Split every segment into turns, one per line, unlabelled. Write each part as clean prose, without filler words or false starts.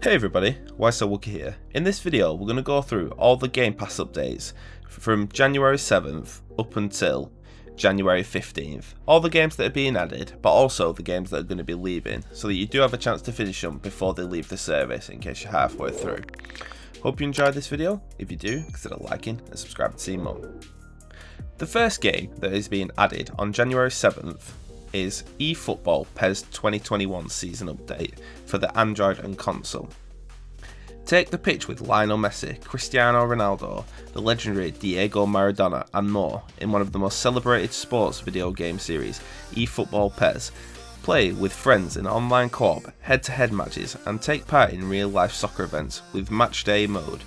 Hey everybody, So Wookie here. In this video we're going to go through all the Game Pass updates from January 7th up until January 15th. All the games that are being added, but also the games that are going to be leaving, so that you do have a chance to finish them before they leave the service in case you're halfway through. Hope you enjoyed this video. If you do, consider liking and subscribing to see more. The first game that is being added on January 7th is eFootball PES 2021 season update for the Android and console. Take the pitch with Lionel Messi, Cristiano Ronaldo, the legendary Diego Maradona and more in one of the most celebrated sports video game series, eFootball PES. Play with friends in online co-op, head-to-head matches and take part in real-life soccer events with match day mode.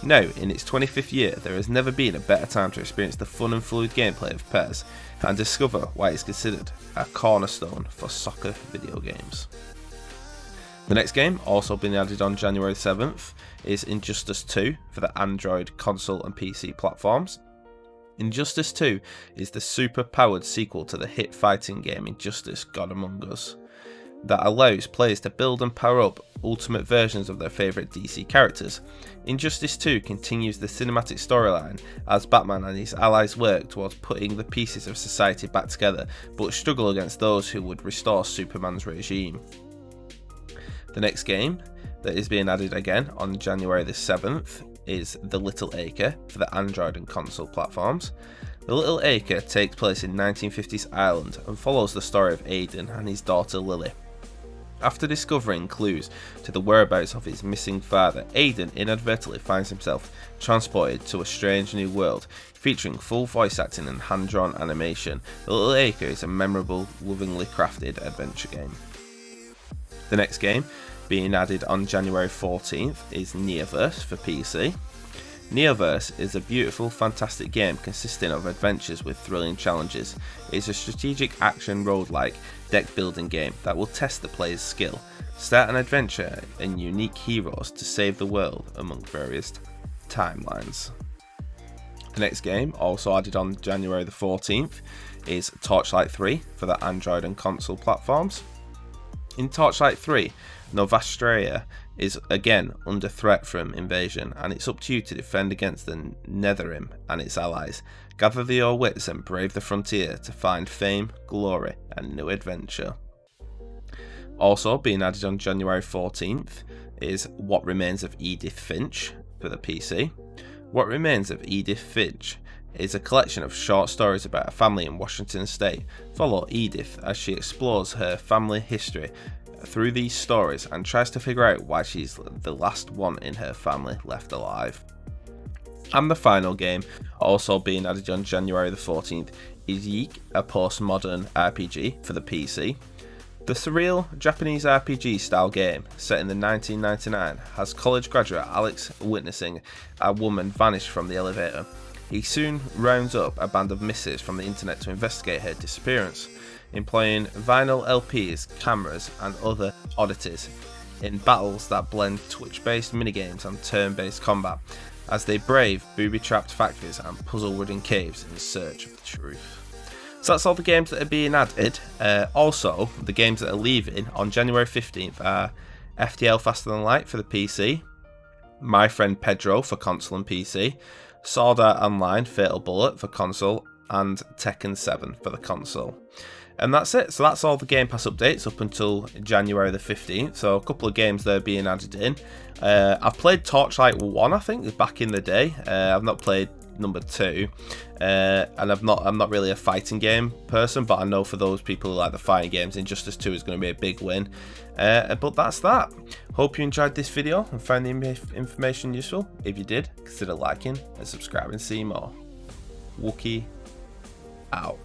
Now, in its 25th year, there has never been a better time to experience the fun and fluid gameplay of PES and discover why it's considered a cornerstone for soccer video games. The next game, also being added on January 7th, is Injustice 2 for the Android, console and PC platforms. Injustice 2 is the super-powered sequel to the hit fighting game Injustice: God Among Us, that allows players to build and power up ultimate versions of their favourite DC characters. Injustice 2 continues the cinematic storyline as Batman and his allies work towards putting the pieces of society back together, but struggle against those who would restore Superman's regime. The next game that is being added again on January the 7th is the Little Acre for the Android and console platforms. The Little Acre takes place in 1950s Ireland and follows the story of Aidan and his daughter Lily. After discovering clues to the whereabouts of his missing father, Aidan inadvertently finds himself transported to a strange new world, featuring full voice acting and hand-drawn animation. The Little Acre is a memorable, lovingly crafted adventure game. The next game being added on January 14th is Neoverse for PC. Neoverse is a beautiful, fantastic game consisting of adventures with thrilling challenges. It is a strategic action roguelike deck building game that will test the player's skill, start an adventure and unique heroes to save the world among various timelines. The next game, also added on January the 14th, is Torchlight 3 for the Android and console platforms. In Torchlight 3, Novastrea is again under threat from invasion, and it's up to you to defend against the Netherim and its allies. Gather your wits and brave the frontier to find fame, glory and new adventure. Also being added on January 14th is What Remains of Edith Finch for the PC. What Remains of Edith Finch is a collection of short stories about a family in Washington State. Follow Edith as she explores her family history through these stories and tries to figure out why she's the last one in her family left alive. And the final game, also being added on January the 14th, is Yeek, a postmodern RPG for the PC. The surreal Japanese RPG style game, set in the 1999, has college graduate Alex witnessing a woman vanish from the elevator. He soon rounds up a band of misfits from the internet to investigate her disappearance, employing vinyl LPs, cameras and other oddities in battles that blend Twitch-based minigames and turn-based combat as they brave booby-trapped factories and puzzle-ridden caves in search of the truth. So that's all the games that are being added. Also, the games that are leaving on January 15th are FTL Faster Than Light for the PC, My Friend Pedro for console and PC, Sword Art Online Fatal Bullet for console, and Tekken 7 for the console. And that's it. So that's all the Game Pass updates up until January the 15th. So a couple of games there being added in. I've played Torchlight 1, I think, back in the day. I've not played number 2. And I'm not really a fighting game person, but I know for those people who like the fighting games, Injustice 2 is going to be a big win. But that's that. Hope you enjoyed this video and found the information useful. If you did, consider liking and subscribing to see more. Wookie out.